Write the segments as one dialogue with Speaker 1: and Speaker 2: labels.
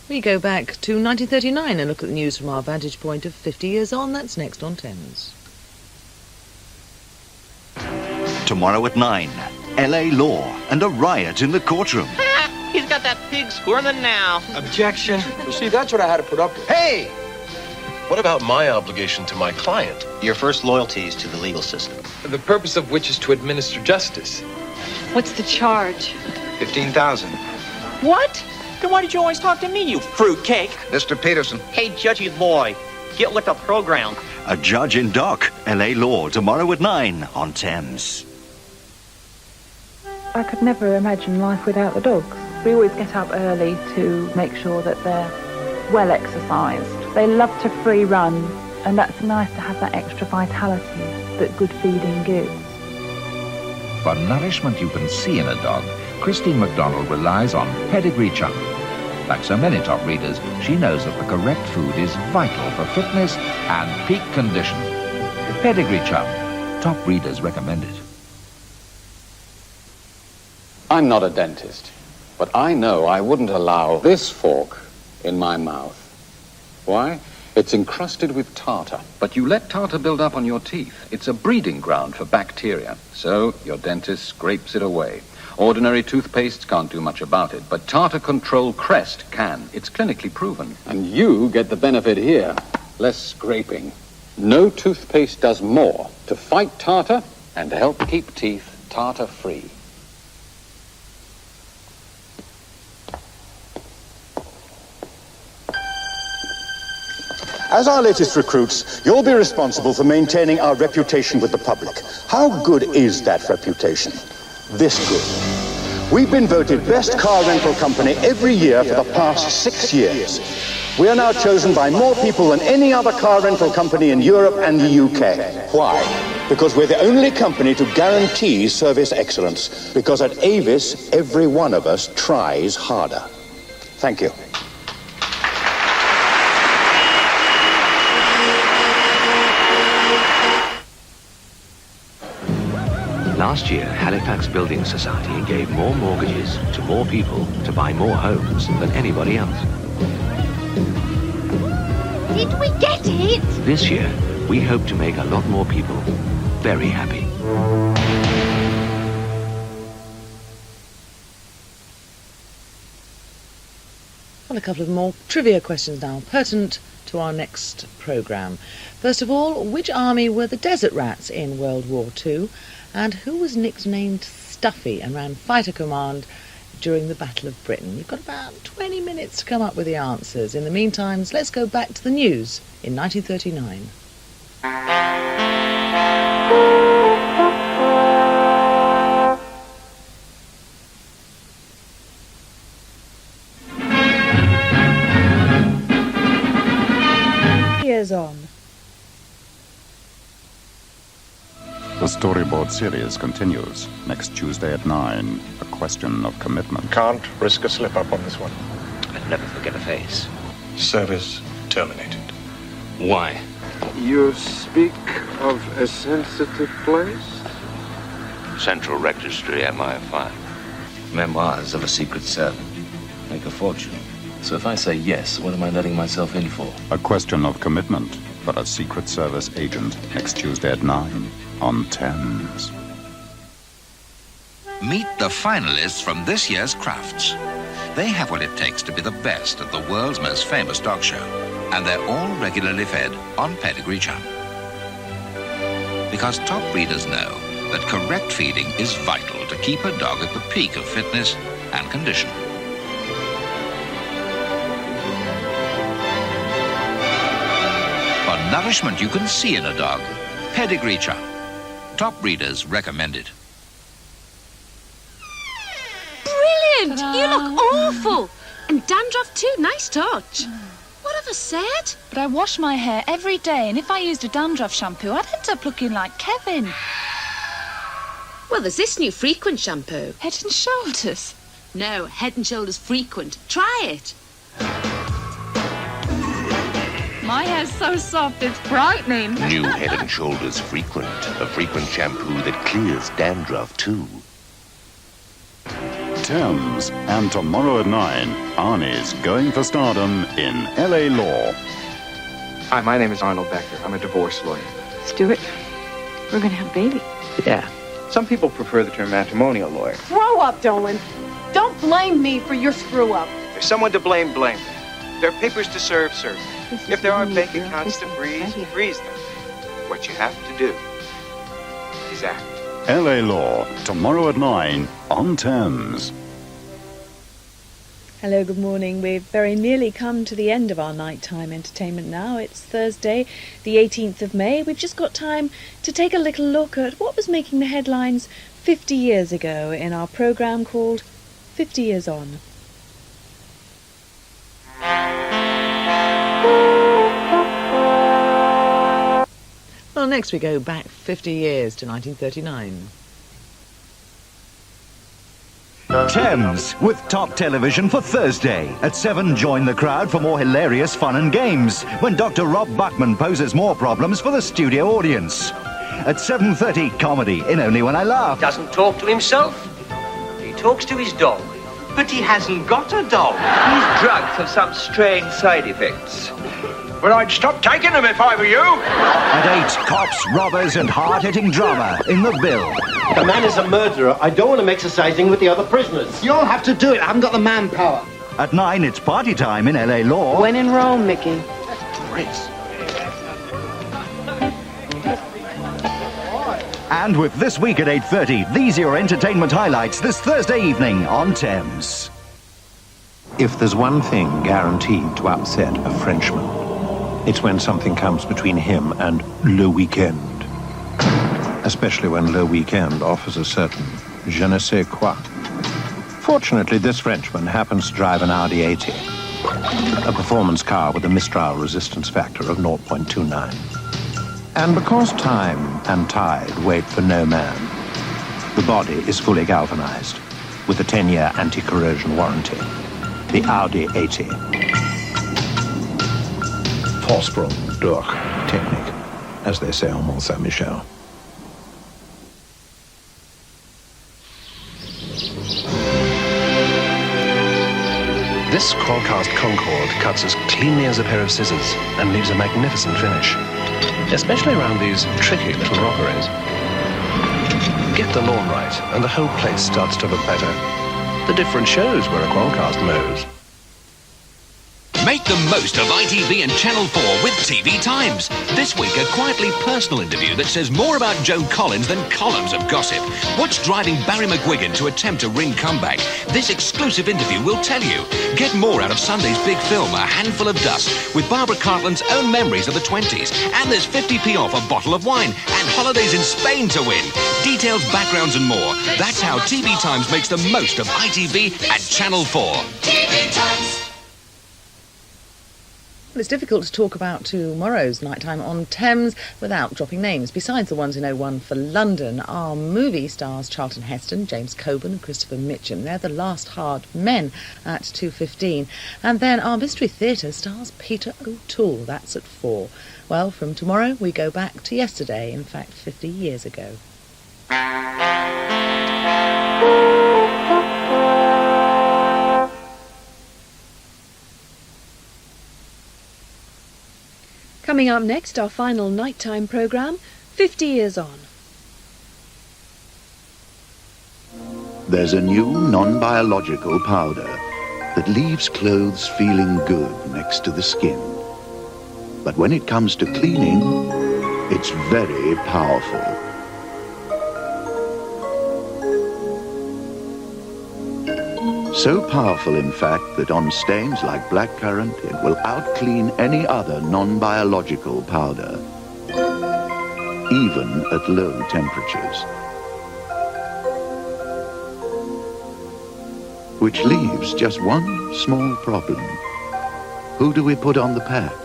Speaker 1: We go back to 1939 and look at the news from our vantage point of 50 years on. That's next on Thames.
Speaker 2: Tomorrow at 9, LA law and a riot in the courtroom.
Speaker 3: He's got that pig squirming now.
Speaker 4: Objection. You see, that's what I had to put up with.
Speaker 5: Hey! What about my obligation to my client?
Speaker 3: Your first loyalty is to the legal system.
Speaker 4: The purpose of which is to administer justice.
Speaker 6: What's the charge?
Speaker 4: 15,000.
Speaker 3: What? Then why did you always talk to me, you fruitcake?
Speaker 5: Mr. Peterson.
Speaker 3: Hey, Judgy boy, get with the program.
Speaker 2: A judge in dock. LA law tomorrow at 9 on Thames.
Speaker 7: I could never imagine life without the dogs. We always get up early to make sure that they're well exercised. They love to free run, and that's nice to have that extra vitality that good feeding gives.
Speaker 8: For nourishment you can see in a dog, Christine MacDonald relies on Pedigree Chum. Like so many top breeders, she knows that the correct food is vital for fitness and peak condition. Pedigree Chum. Top breeders recommend it.
Speaker 9: I'm not a dentist, but I know I wouldn't allow this fork in my mouth. Why? It's encrusted with tartar. But you let tartar build up on your teeth. It's a breeding ground for bacteria. So your dentist scrapes it away. Ordinary toothpastes can't do much about it, but Tartar Control Crest can. It's clinically proven. And you get the benefit here. Less scraping. No toothpaste does more to fight tartar and to help keep teeth tartar-free.
Speaker 10: As our latest recruits, you'll be responsible for maintaining our reputation with the public. How good is that reputation? This good. We've been voted best car rental company every year for the past 6 years. We are now chosen by more people than any other car rental company in Europe and the UK. Why? Because we're the only company to guarantee service excellence. Because at Avis, every one of us tries harder. Thank you.
Speaker 11: Last year, Halifax Building Society gave more mortgages to more people to buy more homes than anybody else.
Speaker 6: Did we get it?
Speaker 11: This year, we hope to make a lot more people very happy.
Speaker 1: Well, a couple of more trivia questions now, pertinent to our next programme. First of all, which army were the Desert Rats in World War II? And who was nicknamed Stuffy and ran fighter command during the Battle of Britain? You've got about 20 minutes to come up with the answers. In the meantime, let's go back to the news in 1939.
Speaker 7: Years on.
Speaker 12: The storyboard series continues next Tuesday at 9. A question of commitment.
Speaker 5: Can't risk a slip-up on this one.
Speaker 11: I'll never forget a face.
Speaker 5: Service terminated.
Speaker 11: Why?
Speaker 13: You speak of a sensitive place?
Speaker 11: Central Registry, MI5.
Speaker 14: Memoirs of a secret servant. Make a fortune. So if I say yes, what am I letting myself in for?
Speaker 12: A question of commitment for a Secret Service agent next Tuesday at 9 on Thames.
Speaker 15: Meet the finalists from this year's Crafts. They have what it takes to be the best at the world's most famous dog show, and they're all regularly fed on Pedigree Chum. Because top breeders know that correct feeding is vital to keep a dog at the peak of fitness and condition. For nourishment you can see in a dog, Pedigree Chum. Top breeders recommend it.
Speaker 6: Brilliant! You look awful. And dandruff too, nice touch. What have I said?
Speaker 16: But I wash my hair every day, and if I used a dandruff shampoo, I'd end up looking like Kevin.
Speaker 6: Well, there's this new frequent shampoo.
Speaker 16: Head and Shoulders?
Speaker 6: No, Head and Shoulders Frequent. Try it.
Speaker 16: My hair's so soft, it's brightening.
Speaker 17: New Head and Shoulders Frequent. A frequent shampoo that clears dandruff, too.
Speaker 12: Thames. And tomorrow at 9, Arnie's going for stardom in LA Law.
Speaker 4: Hi, my name is Arnold Becker. I'm a divorce lawyer.
Speaker 7: Stuart, we're going to have a baby.
Speaker 4: Yeah. Some people prefer the term matrimonial lawyer.
Speaker 17: Grow up, Dolan. Don't blame me for your screw-up.
Speaker 4: If there's someone to blame, blame them. If there are papers to serve, serve them. If there are bank accounts to freeze, freeze them. What you have to do is act.
Speaker 12: LA Law, tomorrow at 9 on Thames.
Speaker 18: Hello, good morning. We've very nearly come to the end of our nighttime entertainment now. It's Thursday, the 18th of May. We've just got time to take a little look at what was making the headlines 50 years ago in our programme called 50 Years On.
Speaker 1: Well, next we go back 50 years to 1939.
Speaker 2: Thames, with top television for Thursday. At 7, join the crowd for more hilarious fun and games, when Dr. Rob Buckman poses more problems for the studio audience. At 7:30, comedy in Only When I Laugh.
Speaker 3: Doesn't talk to himself. He talks to his dog. But he hasn't got a dog. These drugs have some strange side effects.
Speaker 19: Well, I'd stop taking them if I were you.
Speaker 2: At 8, cops, robbers and hard-hitting drama in The Bill.
Speaker 20: The man is a murderer. I don't want him exercising with the other prisoners. You'll have to do it. I haven't got the manpower.
Speaker 2: At 9, it's party time in LA Law.
Speaker 17: When in Rome, Mickey.
Speaker 20: Grace.
Speaker 2: And with This Week at 8:30, these are your entertainment highlights this Thursday evening on Thames.
Speaker 21: If there's one thing guaranteed to upset a Frenchman, it's when something comes between him and Le Weekend. Especially when Le Weekend offers a certain je ne sais quoi. Fortunately, this Frenchman happens to drive an Audi 80, a performance car with a Mistral resistance factor of 0.29. And because time and tide wait for no man, the body is fully galvanized with a 10-year anti-corrosion warranty. The Audi 80. Vorsprung durch Technik, as they say on Mont Saint-Michel.
Speaker 11: This Qualcast Concorde cuts as cleanly as a pair of scissors and leaves a magnificent finish, especially around these tricky little rockeries. Get the lawn right and the whole place starts to look better. The difference shows where a Qualcast mows.
Speaker 15: Make the most of ITV and Channel 4 with TV Times. This week, a quietly personal interview that says more about Joan Collins than columns of gossip. What's driving Barry McGuigan to attempt a ring comeback? This exclusive interview will tell you. Get more out of Sunday's big film, A Handful of Dust, with Barbara Cartland's own memories of the 20s. And there's 50p off a bottle of wine and holidays in Spain to win. Details, backgrounds and more. That's how TV Times makes the most of ITV and Channel 4.
Speaker 1: TV Times. It's difficult to talk about tomorrow's nighttime on Thames without dropping names. Besides the ones in 01 for London, our movie stars Charlton Heston, James Coburn and Christopher Mitchum. They're the last hard men at 2:15. And then our Mystery Theatre stars Peter O'Toole. That's at 4. Well, from tomorrow we go back to yesterday, in fact 50 years ago.
Speaker 18: Coming up next, our final nighttime programme, 50 Years On.
Speaker 22: There's a new non-biological powder that leaves clothes feeling good next to the skin. But when it comes to cleaning, it's very powerful. So powerful, in fact, that on stains like blackcurrant, it will out-clean any other non-biological powder, even at low temperatures. Which leaves just one small problem. Who do we put on the pack?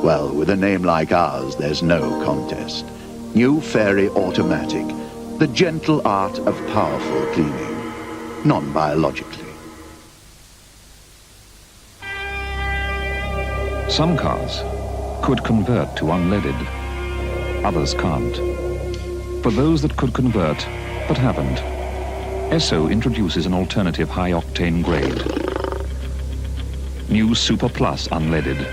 Speaker 22: Well, with a name like ours, there's no contest. New Fairy Automatic, the gentle art of powerful cleaning. Non-biologically.
Speaker 8: Some cars could convert to unleaded. Others can't. For those that could convert, but haven't, Esso introduces an alternative high-octane grade. New Super Plus unleaded.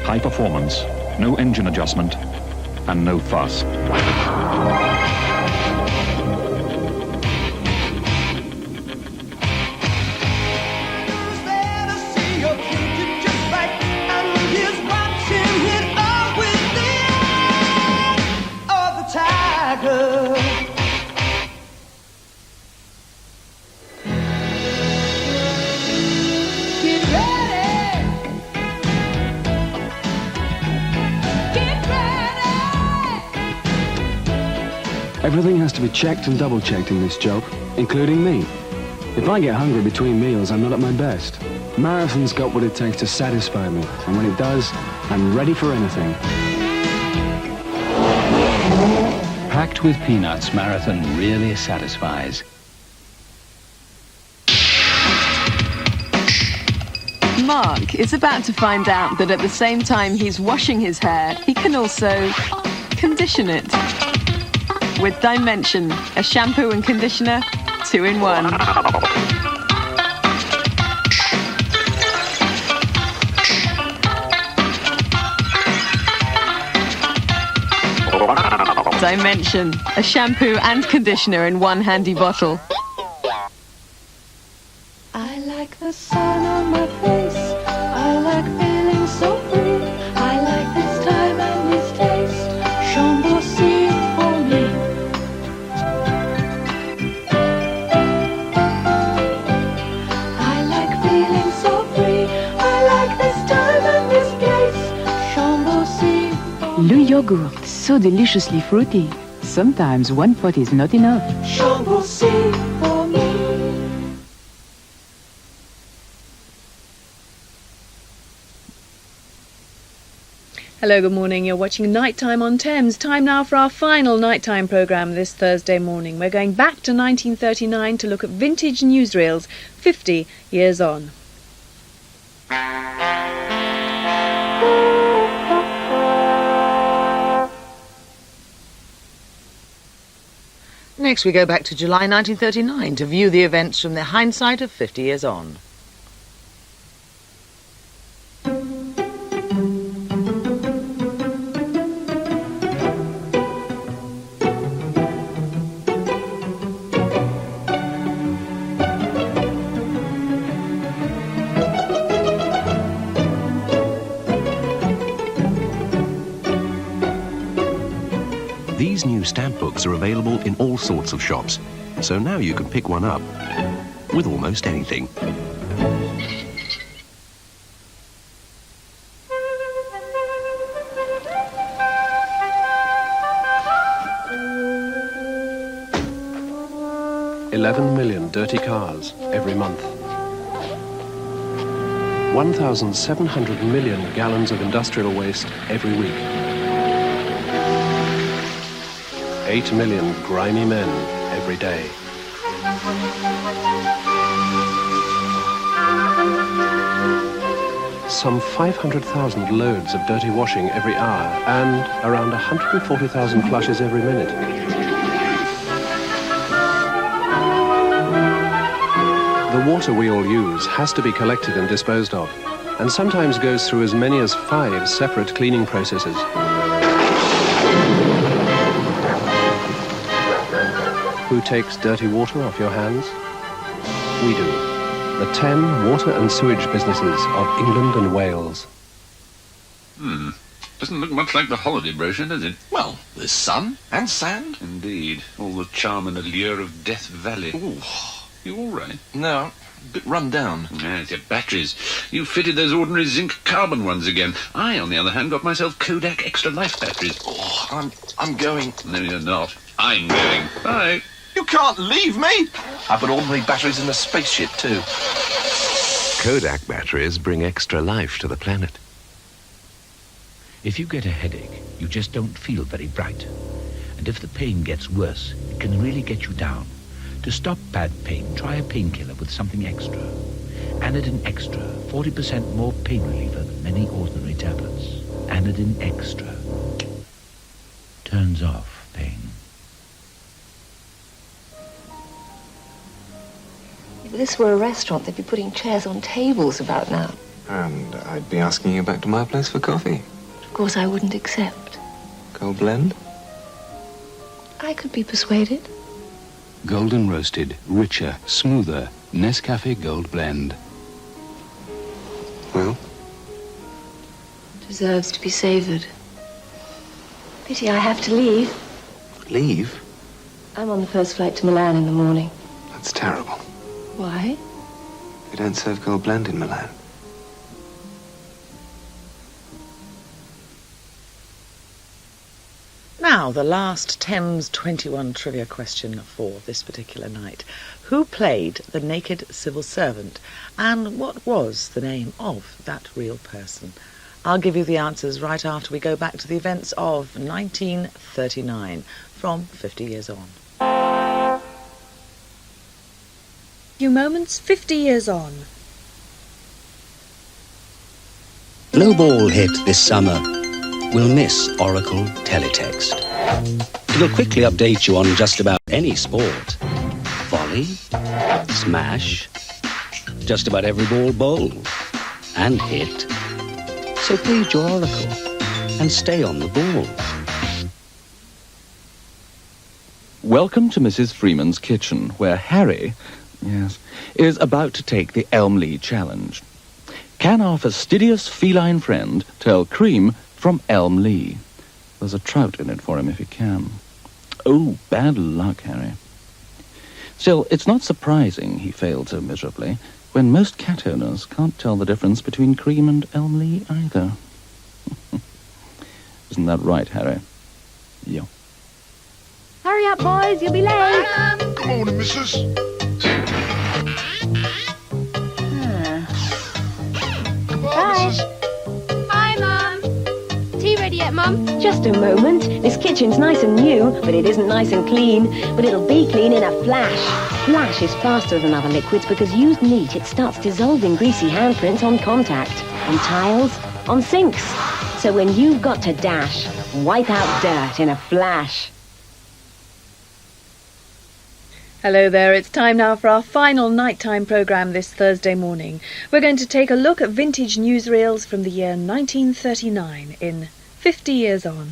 Speaker 8: High performance, no engine adjustment, and no fuss.
Speaker 9: Everything has to be checked and double-checked in this job, including me. If I get hungry between meals, I'm not at my best. Marathon's got what it takes to satisfy me, and when it does, I'm ready for anything.
Speaker 10: Packed with peanuts, Marathon really satisfies.
Speaker 23: Mark is about to find out that at the same time he's washing his hair, he can also condition it. With Dimension, a shampoo and conditioner, 2 in 1. Dimension, a shampoo and conditioner in one handy bottle.
Speaker 24: I like the sun on my face. I like feeling so free. I like this time and this taste. Chambossy for me. I like feeling so free. I like this time and this place. Chambossy.
Speaker 25: Le yogurt, so deliciously fruity. Sometimes one pot is not enough.
Speaker 24: Chambossy for me.
Speaker 18: Hello, good morning. You're watching Nighttime on Thames. Time now for our final nighttime programme this Thursday morning. We're going back to 1939 to look at vintage newsreels 50 years on.
Speaker 1: Next we go back to July 1939 to view the events from the hindsight of 50 years on.
Speaker 11: These new stamp books are available in all sorts of shops, so now you can pick one up with almost anything.
Speaker 22: $11 million dirty cars every month. 1,700 million gallons of industrial waste every week. 8 million grimy men every day. Some 500,000 loads of dirty washing every hour and around 140,000 flushes every minute. The water we all use has to be collected and disposed of, and sometimes goes through as many as 5 separate cleaning processes. Who takes dirty water off your hands? We do. The 10 water and sewage businesses of England and Wales.
Speaker 5: Doesn't look much like the holiday brochure, does it? Well, there's sun and sand. Indeed. All the charm and allure of Death Valley. Ooh, you all right? No, a bit run down. Yes, your batteries. You fitted those ordinary zinc carbon ones again. I, on the other hand, got myself Kodak Extra Life batteries. Oh, I'm going. No, you're not. I'm going. Bye.
Speaker 19: You can't leave me! I put ordinary batteries in a spaceship, too.
Speaker 11: Kodak batteries bring extra life to the planet.
Speaker 10: If you get a headache, you just don't feel very bright. And if the pain gets worse, it can really get you down. To stop bad pain, try a painkiller with something extra. Anodin Extra, 40% more pain reliever than many ordinary tablets. Anodin Extra turns off pain.
Speaker 6: this were a restaurant, they'd be putting chairs on tables about now.
Speaker 7: And I'd be asking you back to my place for coffee.
Speaker 6: Of course, I wouldn't accept.
Speaker 7: Gold blend?
Speaker 6: I could be persuaded.
Speaker 9: Golden roasted, richer, smoother, Nescafe Gold Blend.
Speaker 7: Well?
Speaker 6: Deserves to be savoured. Pity I have to leave.
Speaker 7: Leave?
Speaker 6: I'm on the first flight to Milan in the morning.
Speaker 7: That's terrible.
Speaker 6: Why?
Speaker 7: They don't serve gold blend in Milan.
Speaker 1: Now, the last Thames 21 trivia question for this particular night. Who played the naked civil servant, and what was the name of that real person? I'll give you the answers right after we go back to the events of 1939, from 50 years on.
Speaker 18: Few moments, 50 years on.
Speaker 13: No ball hit this summer will miss Oracle Teletext. It'll quickly update you on just about any sport. Volley, smash, just about every ball bowled and hit. So page your Oracle and stay on the ball.
Speaker 14: Welcome to Mrs. Freeman's kitchen, where Harry, yes, is about to take the Elmley challenge. Can our fastidious feline friend tell cream from Elmley? There's a trout in it for him if he can. Oh, bad luck, Harry. Still, it's not surprising he failed so miserably, when most cat owners can't tell the difference between cream and Elmley either. Isn't that right, Harry? Yeah.
Speaker 16: Hurry up, boys, you'll be late.
Speaker 26: Good morning, missus.
Speaker 16: Bye. Hi, Mum. Tea ready yet, Mum?
Speaker 23: Just a moment. This kitchen's nice and new, but it isn't nice and clean. But it'll be clean in a flash. Flash is faster than other liquids because used neat, it starts dissolving greasy handprints on contact, on tiles, on sinks. So when you've got to dash, wipe out dirt in a flash.
Speaker 18: Hello there, it's time now for our final nighttime programme this Thursday morning. We're going to take a look at vintage newsreels from the year 1939 in 50 Years On.